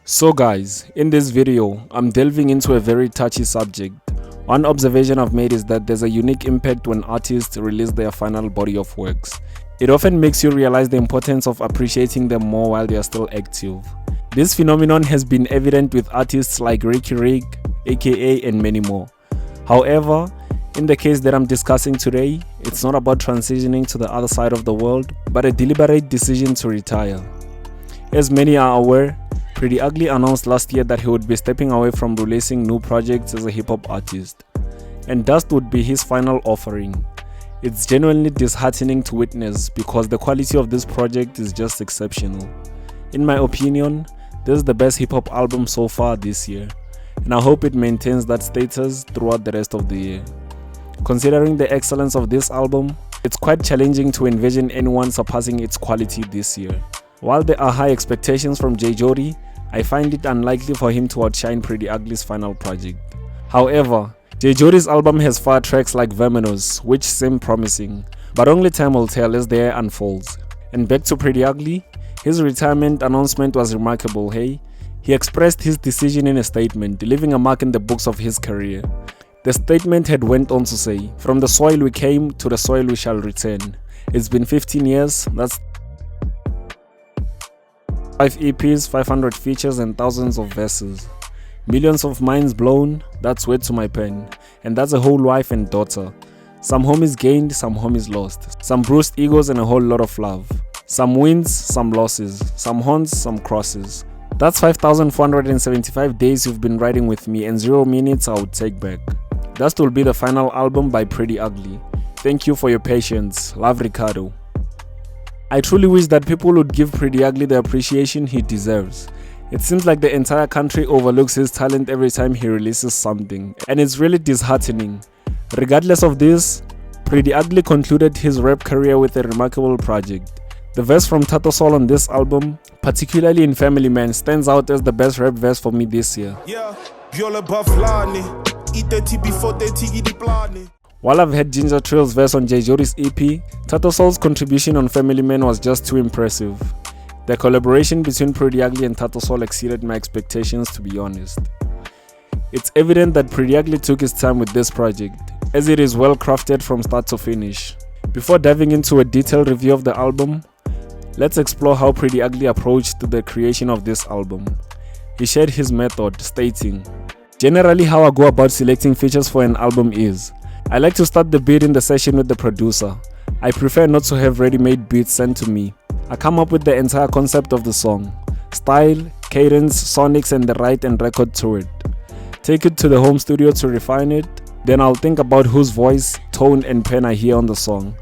So guys, in this video, I'm delving into a very touchy subject. One observation I've made is that there's a unique impact when artists release their final body of works. It often makes you realize the importance of appreciating them more while they are still active. This phenomenon has been evident with artists like A-REECE, aka and many more. However, in the case that I'm discussing today, it's not about transitioning to the other side of the world, but a deliberate decision to retire. As many are aware, Pretty Ugly announced last year that he would be stepping away from releasing new projects as a hip-hop artist, and Dust would be his final offering. It's genuinely disheartening to witness because the quality of this project is just exceptional. In my opinion, this is the best hip-hop album so far this year, and I hope it maintains that status throughout the rest of the year. Considering the excellence of this album, it's quite challenging to envision anyone surpassing its quality this year. While there are high expectations from J. Jody, I find it unlikely for him to outshine Pretty Ugly's final project. However, J. Jody's album has far tracks like Verminous, which seem promising, but only time will tell as the year unfolds. And back to Pretty Ugly, his retirement announcement was remarkable, hey? He expressed his decision in a statement, leaving a mark in the books of his career. The statement had went on to say, "From the soil we came, to the soil we shall return. It's been 15 years, that's 5 EPs, 500 features and thousands of verses. Millions of minds blown, that's word to my pen. And that's a whole wife and daughter. Some homies gained, some homies lost. Some bruised egos and a whole lot of love. Some wins, some losses. Some haunts, some crosses. That's 5,475 days you've been riding with me and 0 minutes I would take back." That will be the final album by Pretty Ugly. Thank you for your patience. Love, Ricardo. I truly wish that people would give Pretty Ugly the appreciation he deserves. It seems like the entire country overlooks his talent every time he releases something, and it's really disheartening. Regardless of this, Pretty Ugly concluded his rap career with a remarkable project. The verse from THATO SAUL on this album, particularly in Family Man, stands out as the best rap verse for me this year. While I've had Ginger Trail's verse on J. Jody's EP, THATO SAUL's contribution on Family Man was just too impressive. The collaboration between Pretty Ugly and THATO SAUL exceeded my expectations, to be honest. It's evident that Pretty Ugly took his time with this project, as it is well crafted from start to finish. Before diving into a detailed review of the album, let's explore how Pretty Ugly approached the creation of this album. He shared his method, stating, "Generally how I go about selecting features for an album is, I like to start the beat in the session with the producer. I prefer not to have ready-made beats sent to me. I come up with the entire concept of the song, style, cadence, sonics and the write and record to it. Take it to the home studio to refine it. Then I'll think about whose voice, tone and pen I hear on the song.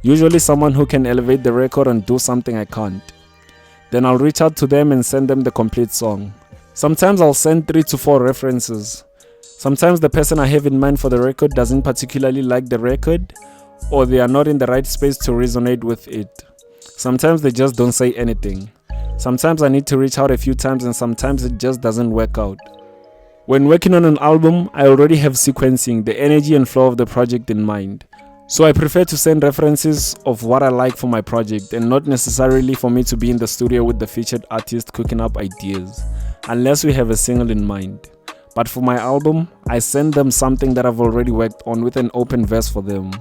Usually someone who can elevate the record and do something I can't. Then I'll reach out to them and send them the complete song. Sometimes I'll send 3 to 4 references. Sometimes the person I have in mind for the record doesn't particularly like the record, or they are not in the right space to resonate with it. Sometimes they just don't say anything. Sometimes I need to reach out a few times and sometimes it just doesn't work out. When working on an album, I already have sequencing, the energy and flow of the project in mind. So I prefer to send references of what I like for my project and not necessarily for me to be in the studio with the featured artist cooking up ideas, unless we have a single in mind. But for my album, I send them something that I've already worked on with an open verse for them."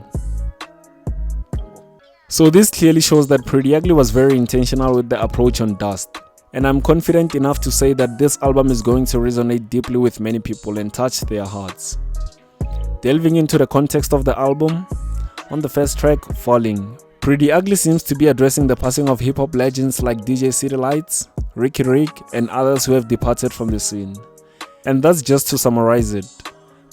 So this clearly shows that Pretty Ugly was very intentional with the approach on Dust. And I'm confident enough to say that this album is going to resonate deeply with many people and touch their hearts. Delving into the context of the album, on the first track, Falling, Pretty Ugly seems to be addressing the passing of hip-hop legends like DJ City Lights, A-REECE, and others who have departed from the scene. And that's just to summarize it.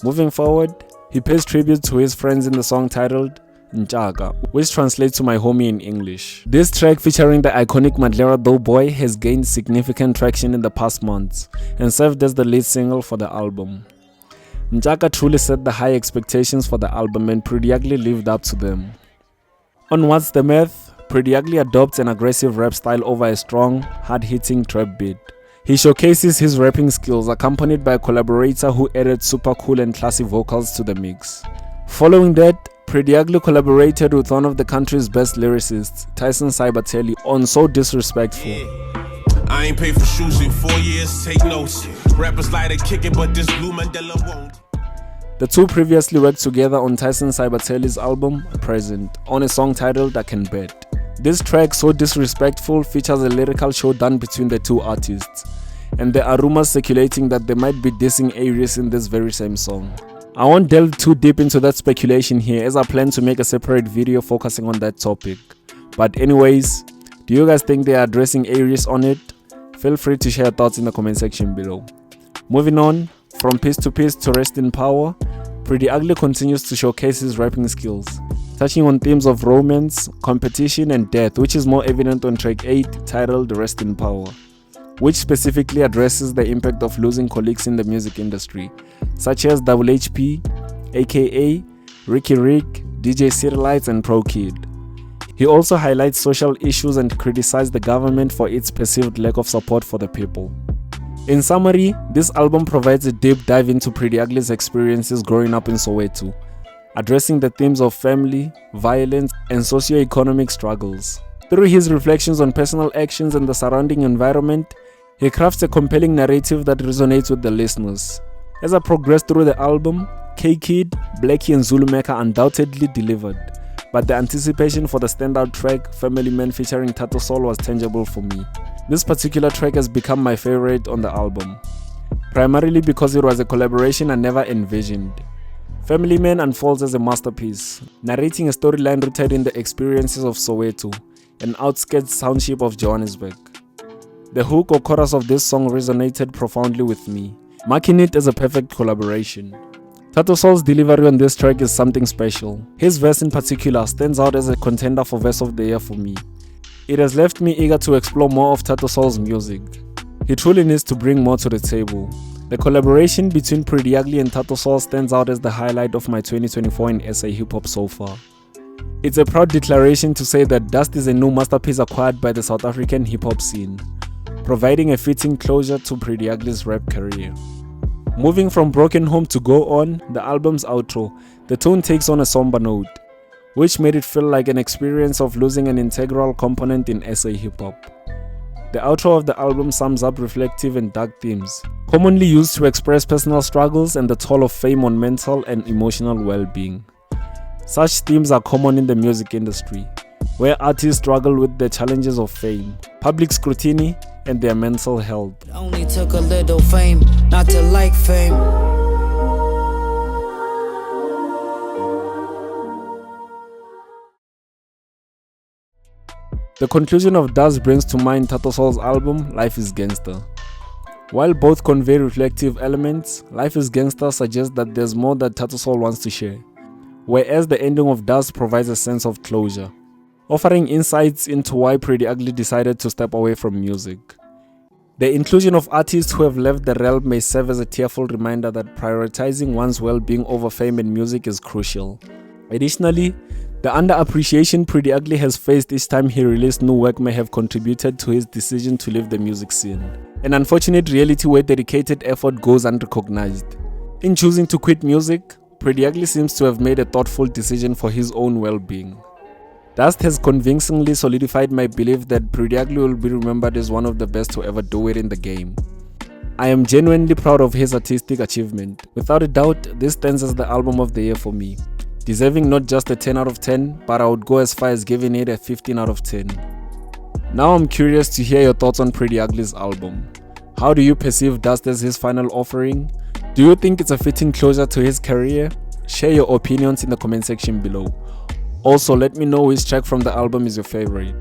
Moving forward, he pays tribute to his friends in the song titled Njaka, which translates to my homie in English. This track featuring the iconic Madlera Doughboy has gained significant traction in the past months and served as the lead single for the album. Njaka truly set the high expectations for the album and Pretty Ugly lived up to them. On What's the Math, Pretty Ugly adopts an aggressive rap style over a strong, hard-hitting trap beat. He showcases his rapping skills accompanied by a collaborator who added super cool and classy vocals to the mix. Following that, Pretty Ugly collaborated with one of the country's best lyricists, Tyson Cybertelli, on So Disrespectful. I ain't paid for shoes in 4 years, take notes. Rappers like to kick it, but this blue Mandela won't. The two previously worked together on Tyson Sabatelli's album, Present, on a song titled I Can Bet. This track, So Disrespectful, features a lyrical showdown between the two artists, and there are rumors circulating that they might be dissing A-REECE in this very same song. I won't delve too deep into that speculation here, as I plan to make a separate video focusing on that topic. But anyways, do you guys think they are addressing A-REECE on it? Feel free to share your thoughts in the comment section below. Moving on, from Peace to Peace to Rest in Power, Pretty Ugly continues to showcase his rapping skills, touching on themes of romance, competition and death, which is more evident on track 8 titled Rest in Power, which specifically addresses the impact of losing colleagues in the music industry, such as Double HP, aka Ricky Rick, DJ Citylights and Pro Kid. He also highlights social issues and criticizes the government for its perceived lack of support for the people. In summary, this album provides a deep dive into Pretty Ugly's experiences growing up in Soweto, addressing the themes of family, violence, and socio-economic struggles. Through his reflections on personal actions and the surrounding environment, he crafts a compelling narrative that resonates with the listeners. As I progressed through the album, K-Kid, Blackie and Zulumeka undoubtedly delivered, but the anticipation for the standout track, Family Man featuring THATO SAUL, was tangible for me. This particular track has become my favorite on the album, primarily because it was a collaboration I never envisioned. Family Man unfolds as a masterpiece, narrating a storyline rooted in the experiences of Soweto, an outskirts township of Johannesburg. The hook or chorus of this song resonated profoundly with me, marking it as a perfect collaboration. THATO SAUL's delivery on this track is something special. His verse in particular stands out as a contender for Verse of the Year for me. It has left me eager to explore more of THATO SAUL's music. He truly needs to bring more to the table. The collaboration between Pretty Ugly and THATO SAUL stands out as the highlight of my 2024 in SA hip hop so far. It's a proud declaration to say that Dust is a new masterpiece acquired by the South African hip hop scene, providing a fitting closure to Pretty Ugly's rap career. Moving from Broken Home to Go On, the album's outro, the tone takes on a somber note, which made it feel like an experience of losing an integral component in SA hip hop. The outro of the album sums up reflective and dark themes, commonly used to express personal struggles and the toll of fame on mental and emotional well-being. Such themes are common in the music industry, where artists struggle with the challenges of fame, public scrutiny, and their mental health. It only took a little fame not to like fame. The conclusion of Dust brings to mind THATO SAUL's album, Life is Gangster. While both convey reflective elements, Life is Gangster suggests that there's more that THATO SAUL wants to share, whereas the ending of Dust provides a sense of closure, offering insights into why Pretty Ugly decided to step away from music. The inclusion of artists who have left the realm may serve as a tearful reminder that prioritizing one's well-being over fame and music is crucial. Additionally, the underappreciation Pretty Ugly has faced each time he released new work may have contributed to his decision to leave the music scene. An unfortunate reality where dedicated effort goes unrecognized. In choosing to quit music, Pretty Ugly seems to have made a thoughtful decision for his own well-being. Dust has convincingly solidified my belief that Pretty Ugly will be remembered as one of the best to ever do it in the game. I am genuinely proud of his artistic achievement. Without a doubt, this stands as the album of the year for me, deserving not just a 10 out of 10, but I would go as far as giving it a 15 out of 10. Now I'm curious to hear your thoughts on Pretty Ugly's album. How do you perceive Dust as his final offering? Do you think it's a fitting closure to his career? Share your opinions in the comment section below. Also, let me know which track from the album is your favorite.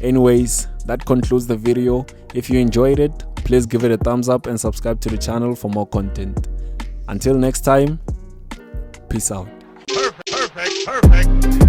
Anyways, that concludes the video. If you enjoyed it, please give it a thumbs up and subscribe to the channel for more content. Until next time, peace out. Perfect.